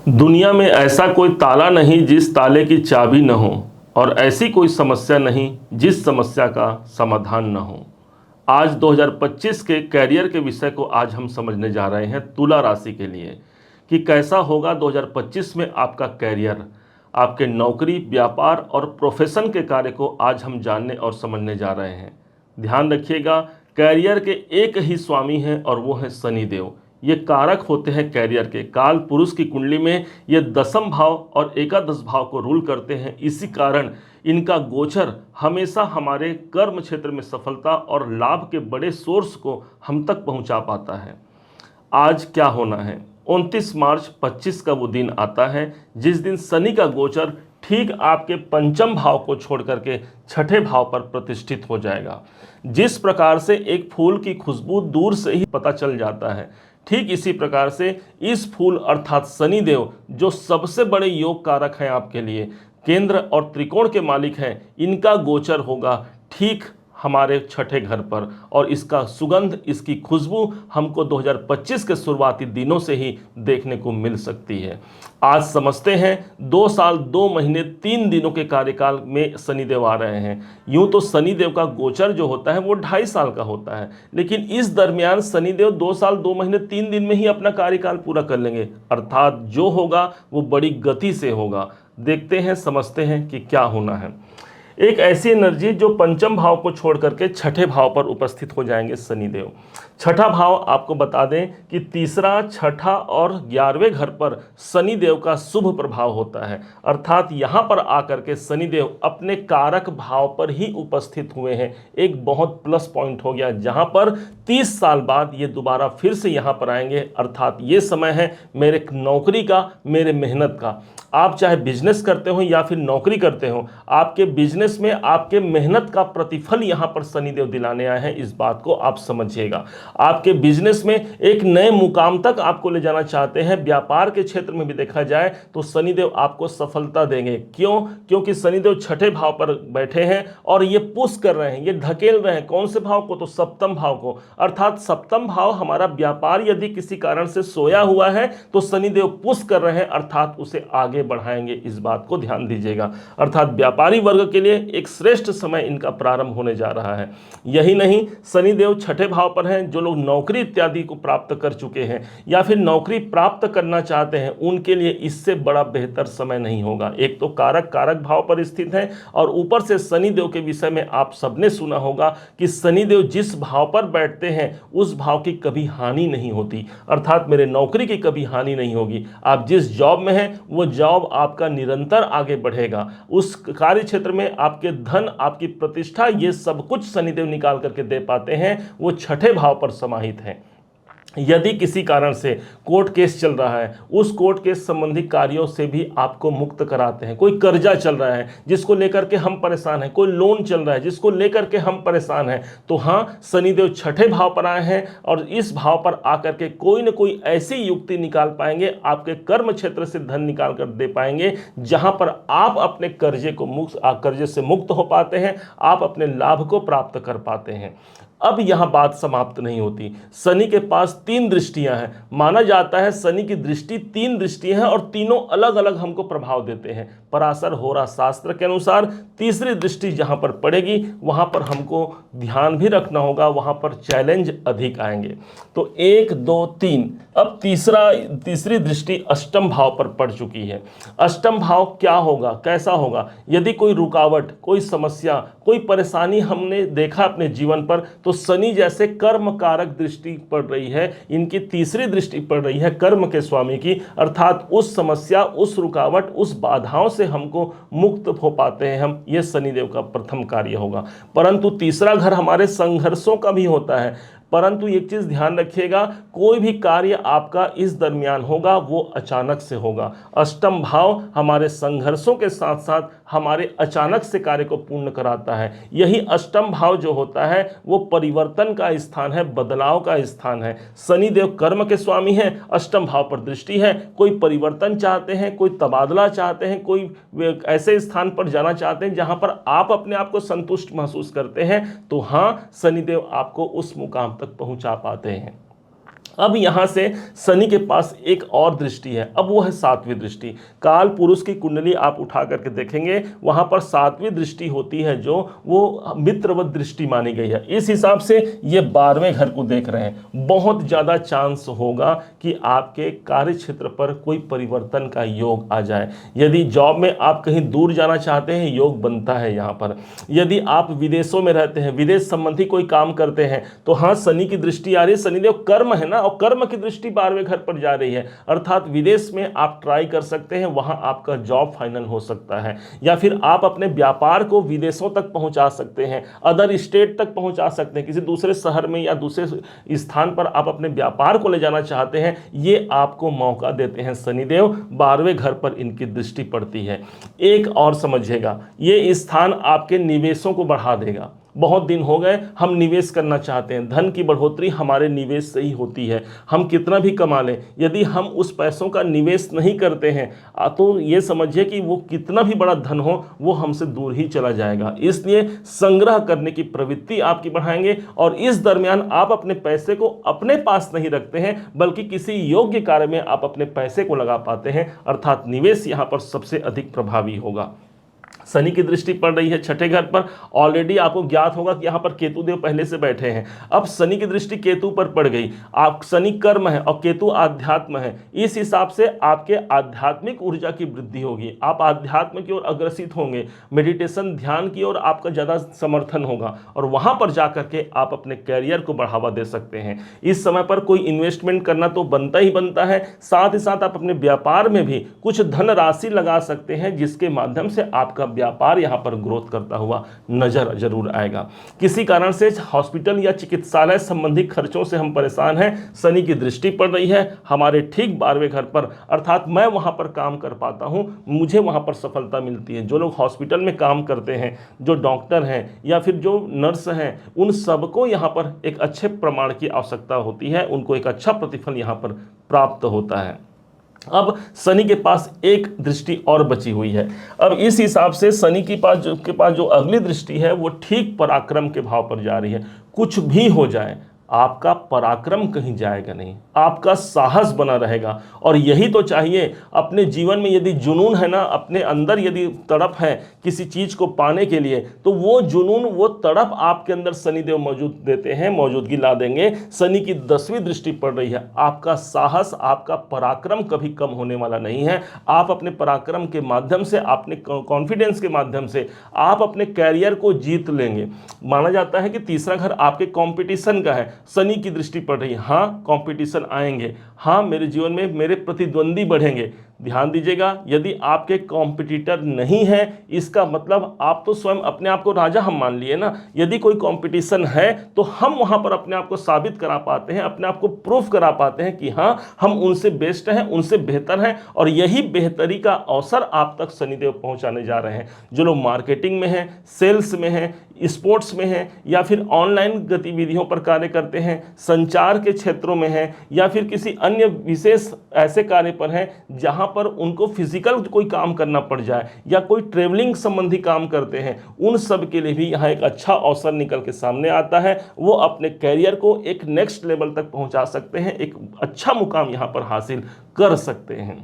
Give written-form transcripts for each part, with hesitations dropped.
दुनिया में ऐसा कोई ताला नहीं जिस ताले की चाबी न हो, और ऐसी कोई समस्या नहीं जिस समस्या का समाधान न हो। आज 2025 के कैरियर के विषय को आज हम समझने जा रहे हैं तुला राशि के लिए कि कैसा होगा 2025 में आपका कैरियर। आपके नौकरी, व्यापार और प्रोफेशन के कार्य को आज हम जानने और समझने जा रहे हैं। ध्यान रखिएगा, कैरियर के एक ही स्वामी हैं और वो है शनिदेव। ये कारक होते हैं कैरियर के। काल पुरुष की कुंडली में ये दसम भाव और एकादश भाव को रूल करते हैं। इसी कारण इनका गोचर हमेशा हमारे कर्म क्षेत्र में सफलता और लाभ के बड़े सोर्स को हम तक पहुंचा पाता है। आज क्या होना है? 29 मार्च 25 का वो दिन आता है जिस दिन शनि का गोचर ठीक आपके पंचम भाव को छोड़ करके छठे भाव पर प्रतिष्ठित हो जाएगा। जिस प्रकार से एक फूल की खुशबू दूर से ही पता चल जाता है, ठीक इसी प्रकार से इस फूल अर्थात शनिदेव, जो सबसे बड़े योग कारक हैं आपके लिए, केंद्र और त्रिकोण के मालिक हैं, इनका गोचर होगा ठीक हमारे छठे घर पर। और इसका सुगंध, इसकी खुशबू हमको 2025 के शुरुआती दिनों से ही देखने को मिल सकती है। आज समझते हैं 2 साल 2 महीने 3 दिनों के कार्यकाल में शनिदेव आ रहे हैं। यूं तो शनिदेव का गोचर जो होता है वो 2.5 साल का होता है, लेकिन इस दरमियान शनिदेव 2 साल 2 महीने 3 दिन में ही अपना कार्यकाल पूरा कर लेंगे, अर्थात जो होगा वो बड़ी गति से होगा। देखते हैं, समझते हैं कि क्या होना है। एक ऐसी एनर्जी जो पंचम भाव को छोड़ करके छठे भाव पर उपस्थित हो जाएंगे शनिदेव। छठा भाव आपको बता दें कि तीसरा, छठा और 11वें घर पर शनिदेव का शुभ प्रभाव होता है, अर्थात यहाँ पर आकर के शनिदेव अपने कारक भाव पर ही उपस्थित हुए हैं। एक बहुत प्लस पॉइंट हो गया, जहाँ पर 30 साल बाद ये दोबारा फिर से यहाँ पर आएंगे, अर्थात ये समय है मेरे नौकरी का, मेरे मेहनत का। आप चाहे बिजनेस करते हो या फिर नौकरी करते हो, आपके बिजनेस में आपके मेहनत का प्रतिफल यहां पर शनिदेव दिलाने आए हैं। इस बात को आप समझिएगा। आपके बिजनेस में एक नए मुकाम तक आपको ले जाना चाहते हैं। व्यापार के क्षेत्र में भी देखा जाए तो शनिदेव आपको सफलता देंगे। क्यों? क्योंकि शनिदेव छठे भाव पर बैठे हैं और ये पुश कर रहे हैं, ये धकेल रहे हैं। कौन से भाव को? तो सप्तम भाव को। अर्थात सप्तम भाव हमारा व्यापार यदि किसी कारण से सोया हुआ है तो शनिदेव पुश कर रहे हैं, अर्थात उसे आगे बढ़ाएंगे। इस बात को ध्यान दीजिएगा। अर्थात व्यापारी वर्ग के लिए एक श्रेष्ठ समय इनका प्रारंभ होने जा रहा है। यही नहीं, शनिदेव छठे भाव पर हैं। जो लोग नौकरी इत्यादि को प्राप्त कर चुके हैं या फिर नौकरी प्राप्त करना चाहते हैं, उनके लिए इससे बड़ा बेहतर समय नहीं होगा। एक तो कारक भाव पर स्थित है और ऊपर से शनिदेव के विषय में आप सबने सुना होगा कि शनिदेव जिस भाव पर बैठते हैं उस भाव की कभी हानि नहीं होती, अर्थात मेरे नौकरी की कभी हानि नहीं होगी। आप जिस जॉब में हैं वो जॉब आपका निरंतर आगे बढ़ेगा। उस कार्य क्षेत्र में आपके धन, आपकी प्रतिष्ठा, ये सब कुछ शनिदेव निकाल करके दे पाते हैं। वो छठे भाव पर समाहित हैं। यदि किसी कारण से कोर्ट केस चल रहा है, उस कोर्ट केस संबंधी कार्यों से भी आपको मुक्त कराते हैं। कोई कर्जा चल रहा है जिसको लेकर के हम परेशान हैं, कोई लोन चल रहा है जिसको लेकर के हम परेशान हैं, तो हाँ, शनिदेव छठे भाव पर आए हैं और इस भाव पर आकर के कोई न कोई ऐसी युक्ति निकाल पाएंगे, आपके कर्म क्षेत्र से धन निकाल कर दे पाएंगे, जहां पर आप अपने कर्जे से मुक्त हो पाते हैं, आप अपने लाभ को प्राप्त कर पाते हैं। अब यहां बात समाप्त नहीं होती। शनि के पास 3 दृष्टियां हैं। माना जाता है शनि की दृष्टि 3 दृष्टियां हैं और तीनों अलग अलग हमको प्रभाव देते हैं। पराशर होरा शास्त्र के अनुसार तीसरी दृष्टि जहां पर पड़ेगी वहां पर हमको ध्यान भी रखना होगा, वहां पर चैलेंज अधिक आएंगे। तो 1 2 3, अब तीसरी दृष्टि अष्टम भाव पर पड़ चुकी है। अष्टम भाव क्या होगा, कैसा होगा? यदि कोई रुकावट, कोई समस्या, कोई परेशानी हमने देखा अपने जीवन पर, तो शनि जैसे कर्म कारक दृष्टि पड़ रही है, इनकी तीसरी दृष्टि पड़ रही है कर्म के स्वामी की, अर्थात उस समस्या, उस रुकावट, उस बाधाओं से हमको मुक्त हो पाते हैं हम। ये शनिदेव का प्रथम कार्य होगा। परंतु तीसरा घर हमारे संघर्षों का भी होता है। परंतु एक चीज ध्यान रखिएगा, कोई भी कार्य आपका इस दरमियान होगा वो अचानक से होगा। अष्टम भाव हमारे संघर्षों के साथ साथ हमारे अचानक से कार्य को पूर्ण कराता है। यही अष्टम भाव जो होता है वो परिवर्तन का स्थान है, बदलाव का स्थान है। शनिदेव कर्म के स्वामी हैं, अष्टम भाव पर दृष्टि है। कोई परिवर्तन चाहते हैं, कोई तबादला चाहते हैं, कोई ऐसे स्थान पर जाना चाहते हैं जहां पर आप अपने आप को संतुष्ट महसूस करते हैं, तो हाँ, शनिदेव आपको उस मुकाम तक पहुंचा पाते हैं। अब यहां से शनि के पास एक और दृष्टि है, अब वो है सातवीं दृष्टि। काल पुरुष की कुंडली आप उठा करके देखेंगे, वहां पर सातवीं दृष्टि होती है जो वो मित्रवत दृष्टि मानी गई है। इस हिसाब से ये 12वें घर को देख रहे हैं। बहुत ज्यादा चांस होगा कि आपके कार्य क्षेत्र पर कोई परिवर्तन का योग आ जाए। यदि जॉब में आप कहीं दूर जाना चाहते हैं, योग बनता है यहां पर। यदि आप विदेशों में रहते हैं, विदेश संबंधी कोई काम करते हैं, तो हाँ, शनि की दृष्टि आ रही है। शनिदेव कर्म है ना, और कर्म की दृष्टि 12वें घर पर जा रही है, अर्थात विदेश में आप ट्राई कर सकते हैं, वहां आपका जॉब फाइनल हो सकता है। या फिर आप अपने व्यापार को विदेशों तक पहुंचा सकते हैं, अदर स्टेट तक पहुंचा सकते हैं, किसी दूसरे शहर में या दूसरे स्थान पर आप अपने व्यापार को ले जाना चाहते हैं, ये आपको मौका देते हैं शनिदेव। 12वें घर पर इनकी दृष्टि पड़ती है। एक और समझिएगा, ये स्थान आपके निवेशों को बढ़ा देगा। बहुत दिन हो गए हम निवेश करना चाहते हैं, धन की बढ़ोतरी हमारे निवेश से ही होती है। हम कितना भी कमा लें, यदि हम उस पैसों का निवेश नहीं करते हैं तो ये समझिए कि वो कितना भी बड़ा धन हो, वो हमसे दूर ही चला जाएगा। इसलिए संग्रह करने की प्रवृत्ति आपकी बढ़ाएंगे, और इस दरमियान आप अपने पैसे को अपने पास नहीं रखते हैं, बल्कि किसी योग्य कार्य में आप अपने पैसे को लगा पाते हैं, अर्थात निवेश यहाँ पर सबसे अधिक प्रभावी होगा। शनि की दृष्टि पड़ रही है छठे घर पर। ऑलरेडी आपको ज्ञात होगा कि यहां पर केतु देव पहले से बैठे हैं। अब शनि की दृष्टि केतु पर पड़ गई। आप शनि कर्म है और केतु आध्यात्म है, इस हिसाब से आपके आध्यात्मिक ऊर्जा की वृद्धि होगी। आप आध्यात्म की ओर अग्रसित होंगे, मेडिटेशन ध्यान की ओर आपका ज्यादा समर्थन होगा, और वहां पर जाकर के आप अपने कैरियर को बढ़ावा दे सकते हैं। इस समय पर कोई इन्वेस्टमेंट करना तो बनता ही बनता है, साथ ही साथ आप अपने व्यापार में भी कुछ धनराशि लगा सकते हैं, जिसके माध्यम से आपका व्यापार यहां पर ग्रोथ करता हुआ नजर जरूर आएगा। किसी कारण से हॉस्पिटल या चिकित्सालय संबंधी खर्चों से हम परेशान हैं, शनि की दृष्टि पड़ रही है हमारे ठीक 12वें घर पर, अर्थात मैं वहां पर काम कर पाता हूं, मुझे वहां पर सफलता मिलती है। जो लोग हॉस्पिटल में काम करते हैं, जो डॉक्टर हैं या फिर जो नर्स हैं, उन सबको यहां पर एक अच्छे प्रमाण की आवश्यकता होती है, उनको एक अच्छा प्रतिफल यहां पर प्राप्त होता है। अब शनि के पास एक दृष्टि और बची हुई है। अब इस हिसाब से शनि के पास जो अगली दृष्टि है वो ठीक पराक्रम के भाव पर जा रही है। कुछ भी हो जाए, आपका पराक्रम कहीं जाएगा नहीं, आपका साहस बना रहेगा। और यही तो चाहिए अपने जीवन में। यदि जुनून है ना, अपने अंदर यदि तड़प है किसी चीज को पाने के लिए, तो वो जुनून, वो तड़प आपके अंदर शनिदेव मौजूद देते हैं, मौजूदगी ला देंगे। शनि की 10वीं दृष्टि पड़ रही है। आपका साहस, आपका पराक्रम कभी कम होने वाला नहीं है। आप अपने पराक्रम के माध्यम से, अपने कॉन्फिडेंस के माध्यम से आप अपने कैरियर को जीत लेंगे। माना जाता है कि तीसरा घर आपके कॉम्पिटिशन का है, शनि की दृष्टि पड़ रही है। हाँ, कंपटीशन आएंगे, हाँ मेरे जीवन में मेरे प्रतिद्वंदी बढ़ेंगे। ध्यान दीजिएगा, यदि आपके कॉम्पिटिटर नहीं है, इसका मतलब आप तो स्वयं अपने आप को राजा हम मान लिए ना। यदि कोई कंपटीशन है तो हम वहां पर अपने आप को साबित करा पाते हैं, अपने आप को प्रूफ करा पाते हैं कि हाँ, हम उनसे बेस्ट हैं, उनसे बेहतर हैं। और यही बेहतरी का अवसर आप तक शनिदेव पहुंचाने जा रहे हैं। जो लोग मार्केटिंग में हैं, सेल्स में हैं, स्पोर्ट्स में हैं, या फिर ऑनलाइन गतिविधियों पर कार्य करते हैं, संचार के क्षेत्रों में हैं, या फिर किसी अन्य विशेष ऐसे कार्य पर हैं जहां पर उनको फिजिकल कोई काम करना पड़ जाए, या कोई ट्रेवलिंग संबंधी काम करते हैं, उन सब के लिए भी यहाँ एक अच्छा अवसर निकल के सामने आता है। वो अपने कैरियर को एक नेक्स्ट लेवल तक पहुंचा सकते हैं, एक अच्छा मुकाम यहाँ पर हासिल कर सकते हैं।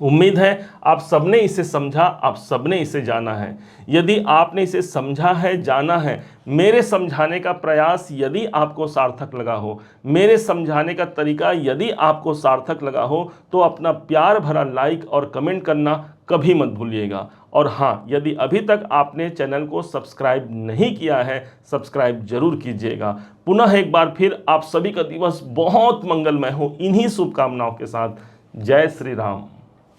उम्मीद है आप सबने इसे समझा, आप सबने इसे जाना है। यदि आपने इसे समझा है, जाना है, मेरे समझाने का प्रयास यदि आपको सार्थक लगा हो, मेरे समझाने का तरीका यदि आपको सार्थक लगा हो, तो अपना प्यार भरा लाइक और कमेंट करना कभी मत भूलिएगा। और हाँ, यदि अभी तक आपने चैनल को सब्सक्राइब नहीं किया है, सब्सक्राइब जरूर कीजिएगा। पुनः एक बार फिर आप सभी का दिवस बहुत मंगलमय हो, इन्हीं शुभकामनाओं के साथ। जय श्री राम।